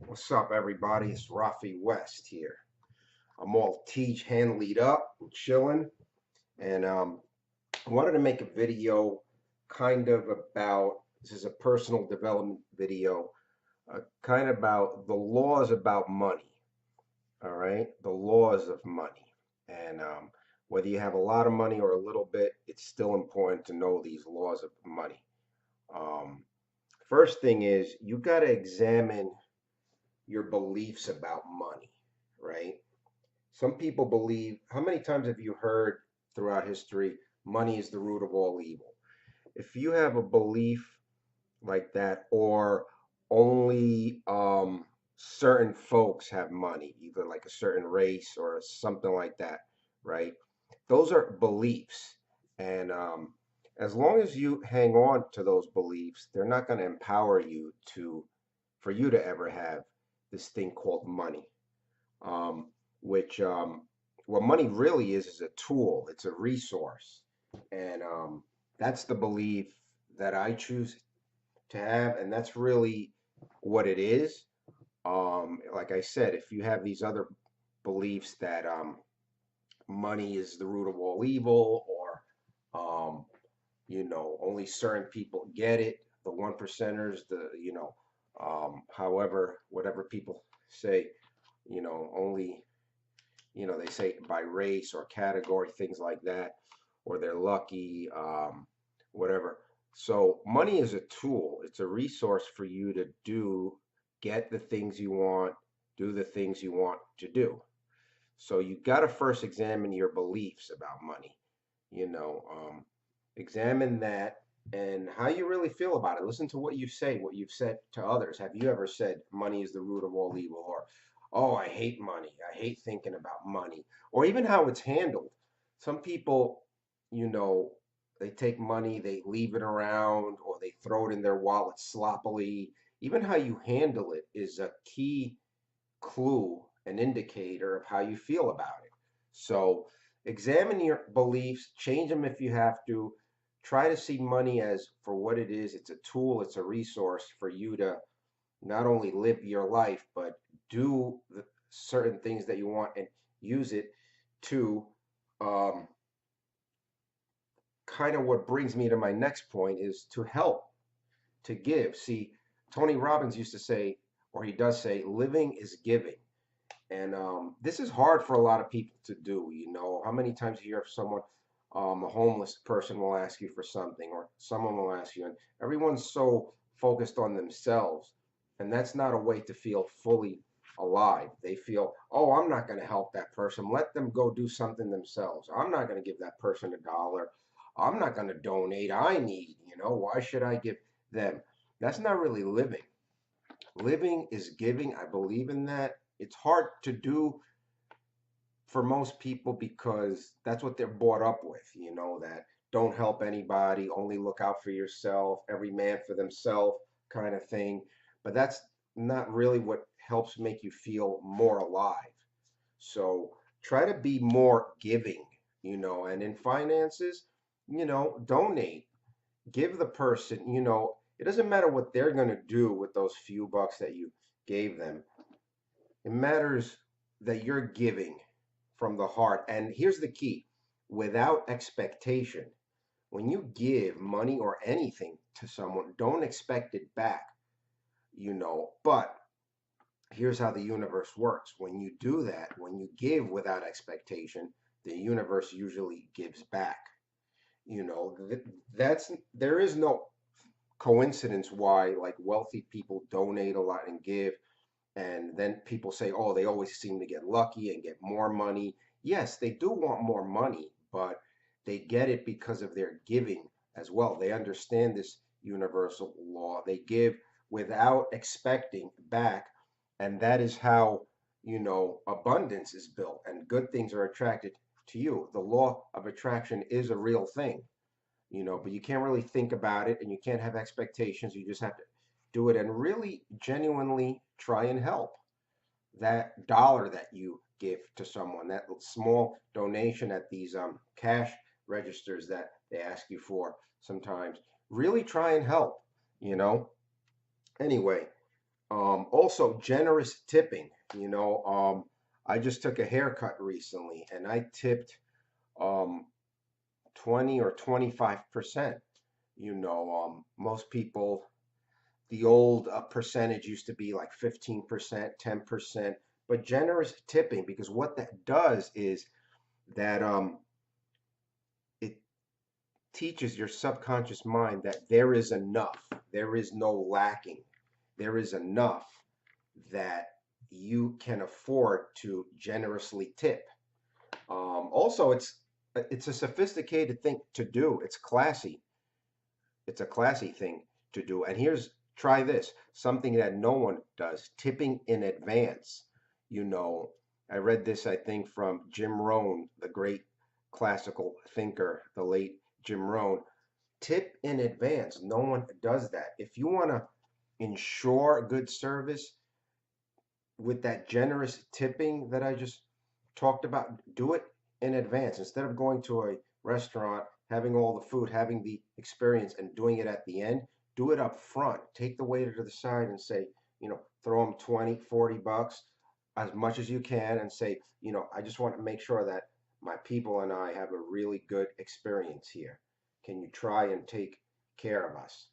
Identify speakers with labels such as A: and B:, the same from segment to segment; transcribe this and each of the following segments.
A: What's up, everybody? It's Rafi West here. I'm all teach hand lead up, I'm chilling, and I wanted to make a video kind of about this is a personal development video, kind of about the laws about money. All right, the laws of money, and whether you have a lot of money or a little bit, it's still important to know these laws of money. Um, First thing is you got to examine your beliefs about money, right? Some people believe, how many times have you heard throughout history, money is the root of all evil? If you have a belief like that, or only certain folks have money, either like a certain race or something like that, right? Those are beliefs. And as long as you hang on to those beliefs, they're not going to empower you for you to ever have this thing called money, um, which what money really is a tool. It's a resource, and that's the belief that I choose to have, and that's really what it is. Like I said, if you have these other beliefs that money is the root of all evil, or only certain people get it, the one percenters, however, whatever people say, only they say by race or category, things like that, or they're lucky, whatever. So money is a tool. It's a resource for you to get the things you want, do the things you want to do. So you got to first examine your beliefs about money. You know, examine that and how you really feel about it. Listen to what you say, what you've said to others. Have you ever said money is the root of all evil, or oh, I hate money. I hate thinking about money, or even how it's handled. Some people, you know, they take money, they leave it around, or they throw it in their wallet sloppily. Even how you handle it is a key clue, an indicator of how you feel about it. So examine your beliefs, change them if you have to. Try to see money as for what it is. It's a tool, it's a resource for you to not only live your life, but do the certain things that you want and use it to um, kind of what brings me to my next point is to help, to give. See, Tony Robbins used to say, or he does say, living is giving. And this is hard for a lot of people to do. How many times you hear of someone, a homeless person will ask you for something, or someone will ask you, and everyone's so focused on themselves. And that's not a way to feel fully alive. They feel, oh, I'm not going to help that person. Let them go do something themselves. I'm not going to give that person $1. I'm not going to donate. I need, why should I give them? That's not really living. Living is giving. I believe in that. It's hard to do for most people because that's what they're brought up with, that don't help anybody, only look out for yourself, every man for themselves kind of thing. But that's not really what helps make you feel more alive. So try to be more giving, and in finances, donate, give the person, it doesn't matter what they're going to do with those few bucks that you gave them. It matters that you're giving from the heart. And here's the key, without expectation. When you give money or anything to someone, don't expect it back, But here's how the universe works. When you do that, when you give without expectation, the universe usually gives back. That's there is no coincidence why like wealthy people donate a lot and give. And then people say, oh, they always seem to get lucky and get more money. Yes, they do want more money, but they get it because of their giving as well. They understand this universal law. They give without expecting back. And that is how, abundance is built and good things are attracted to you. The law of attraction is a real thing, but you can't really think about it and you can't have expectations. You just have to do it and really genuinely try and help. That dollar that you give to someone, that small donation at these cash registers that they ask you for sometimes, really try and help, you know. Anyway, Also, generous tipping. I just took a haircut recently, and I tipped um, 20 or 25%. Most people, the old percentage used to be like 15%, 10%, but generous tipping, because what that does is that it teaches your subconscious mind that there is enough, there is no lacking, there is enough that you can afford to generously tip. Also, it's a sophisticated thing to do. It's classy. It's a classy thing to do. And here's try this, something that no one does: tipping in advance. You know, I read this, I think, from Jim Rohn, the great classical thinker, the late Jim Rohn. Tip in advance. No one does that. If you want to ensure good service with that generous tipping that I just talked about, do it in advance instead of going to a restaurant, having all the food, having the experience, and doing it at the end. Do it up front. Take the waiter to the side and say, throw them 20, 40 bucks, as much as you can, and say, I just want to make sure that my people and I have a really good experience here. Can you try and take care of us?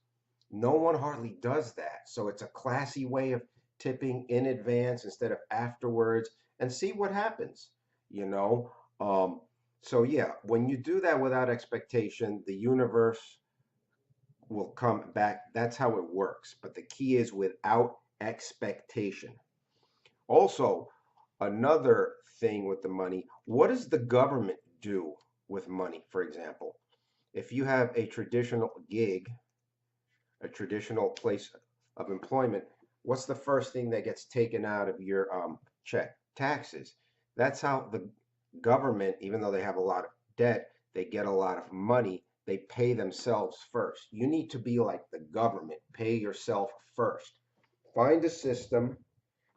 A: No one hardly does that. So it's a classy way of tipping in advance instead of afterwards, and see what happens, you know? Um, so yeah, when you do that without expectation, the universe will come back. That's how it works. But the key is without expectation. Also, another thing with the money, what does the government do with money? For example, if you have a traditional gig, a traditional place of employment, what's the first thing that gets taken out of your check? Taxes. That's how the government, even though they have a lot of debt, they get a lot of money. They pay themselves first. You need to be like the government. Pay yourself first. Find a system.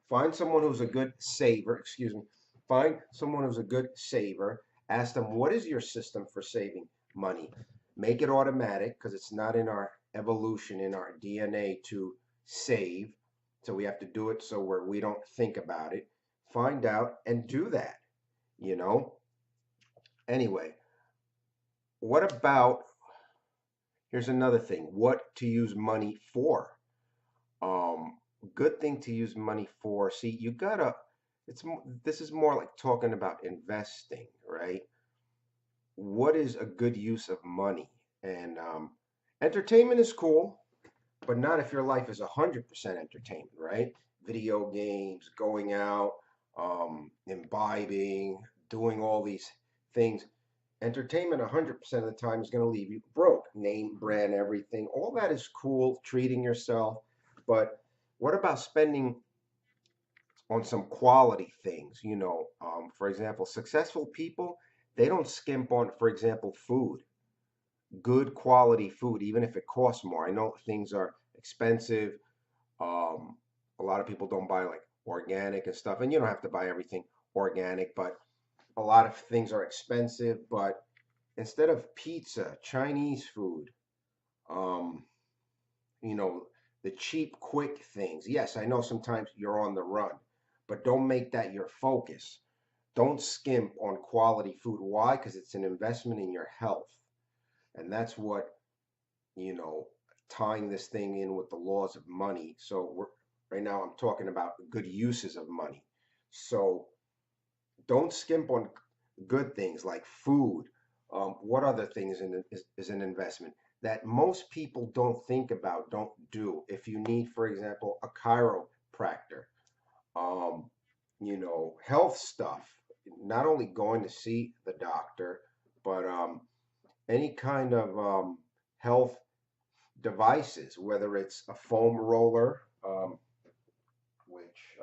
A: Find someone who's a good saver. Excuse me. Find someone who's a good saver. Ask them, what is your system for saving money? Make it automatic, because it's not in our evolution, in our DNA to save. So we have to do it so we don't think about it. Find out and do that, you know? Anyway, what about, here's another thing, what to use money for. Um, Good thing to use money for. See, you gotta, this is more like talking about investing, right? What is a good use of money? And entertainment is cool, but not if your life is 100% entertainment, right? Video games, going out, imbibing, doing all these things. Entertainment 100% of the time is going to leave you broke. Name, brand, everything. All that is cool, treating yourself. But what about spending on some quality things? For example, successful people, they don't skimp on, for example, food, good quality food, even if it costs more. I know things are expensive. Um, a lot of people don't buy like organic and stuff, and you don't have to buy everything organic, but a lot of things are expensive. But instead of pizza, Chinese food, um, you know, the cheap, quick things. Yes, I know sometimes you're on the run, but don't make that your focus. Don't skimp on quality food. Why? Because it's an investment in your health. And that's what, you know, tying this thing in with the laws of money. So right now I'm talking about good uses of money. So don't skimp on good things like food. What other things is an investment that most people don't think about, don't do? If you need, for example, a chiropractor, um, health stuff, not only going to see the doctor, but any kind of health devices, whether it's a foam roller, which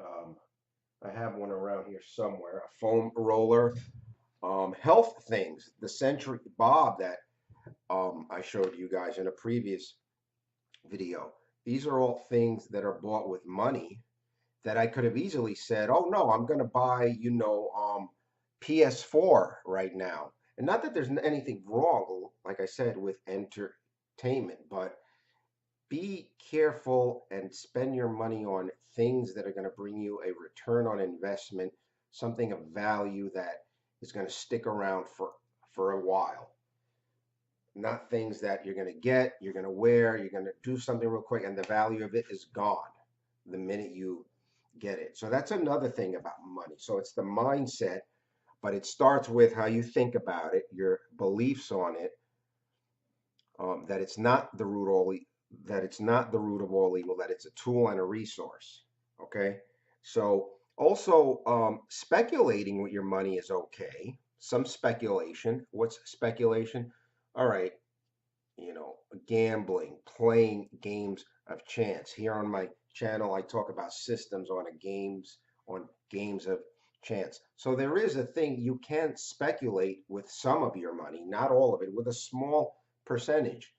A: I have one around here somewhere, a foam roller, health things, the Century Bob that I showed you guys in a previous video. These are all things that are bought with money that I could have easily said, oh no, I'm going to buy, PS4 right now. And not that there's anything wrong, like I said, with entertainment, but be careful and spend your money on things that are going to bring you a return on investment, something of value that is going to stick around for a while. Not things that you're going to get, you're going to wear, you're going to do something real quick, and the value of it is gone the minute you get it. So that's another thing about money. So it's the mindset, but it starts with how you think about it, your beliefs on it, that it's not the root all, that it's not the root of all evil, that it's a tool and a resource. Okay, so also speculating with your money is okay. Some speculation. What's speculation? All right, gambling, playing games of chance. Here on my channel, I talk about systems on games of chance. So there is a thing you can speculate with some of your money, not all of it, with a small percentage.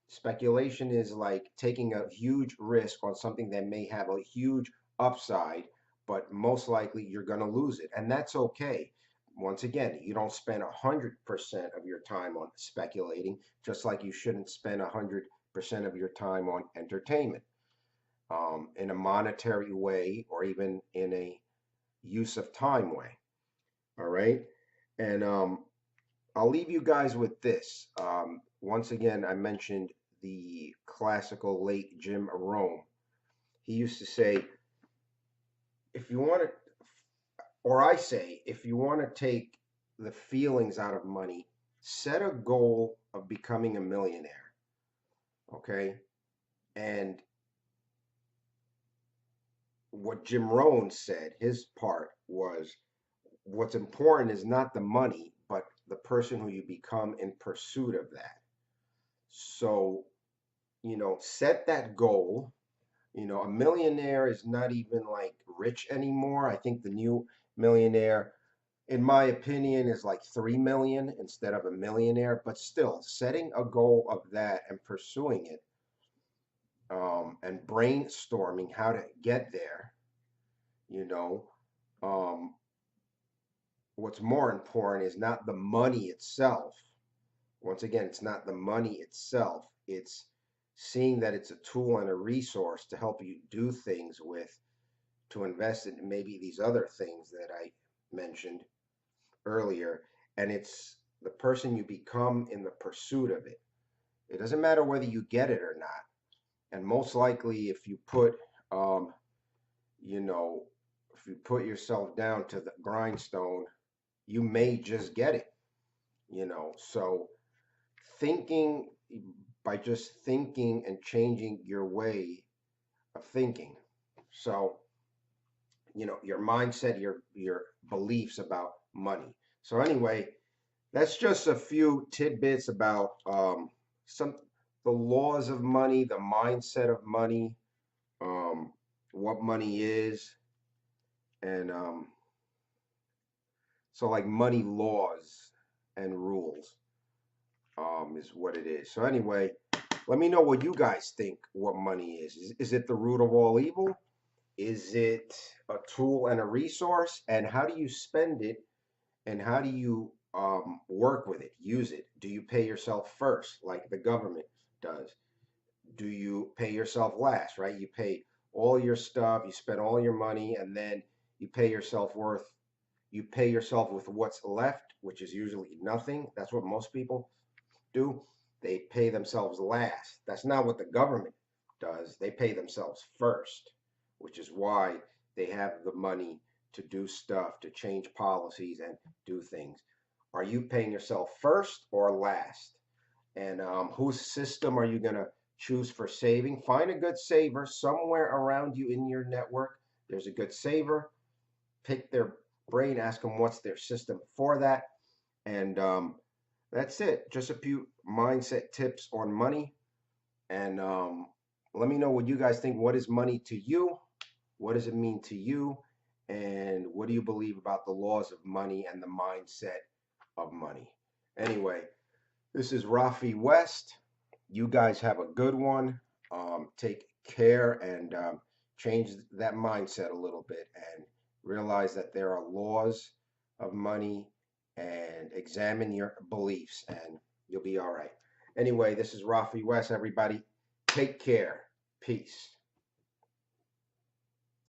A: Speculation is like taking a huge risk on something that may have a huge upside, but most likely you're going to lose it, and that's okay. Once again, you don't spend 100% of your time on speculating, just like you shouldn't spend 100% of your time on entertainment, in a monetary way or even in a use of time way. All right. And I'll leave you guys with this. Once again, I mentioned the classical late Jim Rome. He used to say, if you want to, or I say, if you want to take the feelings out of money, set a goal of becoming a millionaire. Okay. And what Jim Rohn said, his part was, what's important is not the money, but the person who you become in pursuit of that. So, set that goal. A millionaire is not even like rich anymore. I think the new millionaire, in my opinion, is like 3 million instead of a millionaire, but still setting a goal of that and pursuing it, and brainstorming how to get there, you know. Um, what's more important is not the money itself. Once again, it's not the money itself, it's seeing that it's a tool and a resource to help you do things with, to invest in maybe these other things that I mentioned earlier. And it's the person you become in the pursuit of it. It doesn't matter whether you get it or not. And most likely, if you put, you know, if you put yourself down to the grindstone, you may just get it. So thinking, by just thinking and changing your way of thinking. So, your mindset, your beliefs about money. So anyway, that's just a few tidbits about some the laws of money, the mindset of money, um, what money is, and so like money laws and rules, is what it is. So anyway, let me know what you guys think what money is. Is it the root of all evil? Is it a tool and a resource? And how do you spend it? And how do you work with it, use it? Do you pay yourself first, like the government does? Do you pay yourself last, right? You pay all your stuff, you spend all your money, and then you pay yourself with what's left, which is usually nothing. That's what most people do. They pay themselves last. That's not what the government does. They pay themselves first, which is why they have the money to do stuff, to change policies and do things. Are you paying yourself first or last? And whose system are you going to choose for saving? Find a good saver somewhere around you in your network. There's a good saver. Pick their brain, ask them what's their system for that. And that's it. Just a few mindset tips on money. And let me know what you guys think. What is money to you? What does it mean to you? And what do you believe about the laws of money and the mindset of money? Anyway, this is Rafi West. You guys have a good one. Take care and change that mindset a little bit and realize that there are laws of money, and examine your beliefs and you'll be all right. Anyway, this is Rafi West, everybody. Take care. Peace.